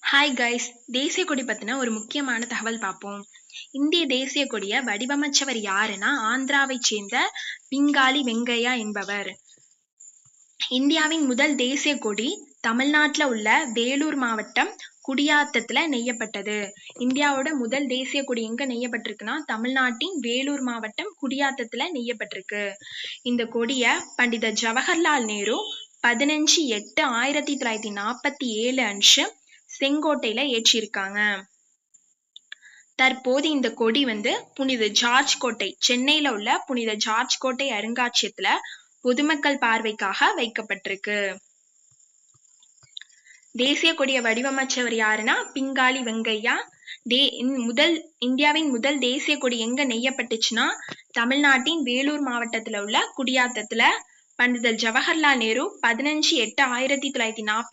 Hi guys, தேசிய கொடி பத்தின ஒரு முக்கியமான தகவல் பார்ப்போம். இந்திய தேசிய கொடியை வடிவமைச்சவர் யாருன்னா ஆந்திராவைச் சேர்ந்த பிங்காலி வெங்கையா என்பவர். இந்தியாவின் முதல் தேசிய கொடி தமிழ்நாட்டுல உள்ள வேலூர் மாவட்டம் குடியாத்தத்துல நெய்யப்பட்டது. இந்தியாவோட முதல் தேசிய கொடி எங்க நெய்யப்பட்டிருக்குன்னா தமிழ்நாட்டின் வேலூர் மாவட்டம் குடியாத்தத்துல நெய்யப்பட்டிருக்கு. இந்த கொடிய பண்டித ஜவஹர்லால் நேரு 15/8/1947 அன்று செங்கோட்டையில ஏற்றியிருக்காங்க. தற்போது இந்த கொடி புனித ஜார்ஜ் கோட்டை, சென்னையில உள்ள புனித ஜார்ஜ் கோட்டை அருங்காட்சியகத்துல பொதுமக்கள் பார்வைக்காக வைக்கப்பட்டிருக்கு. தேசிய கொடியை வடிவமைச்சவர் யாருன்னா பிங்காலி வெங்கையா. இந்தியாவின் முதல் தேசிய கொடி எங்க நெய்யப்பட்டுச்சுன்னா தமிழ்நாட்டின் வேலூர் மாவட்டத்துல உள்ள குடியாத்தத்துல பண்டிதர் ஜவஹர்லால் நேரு 15/8/1947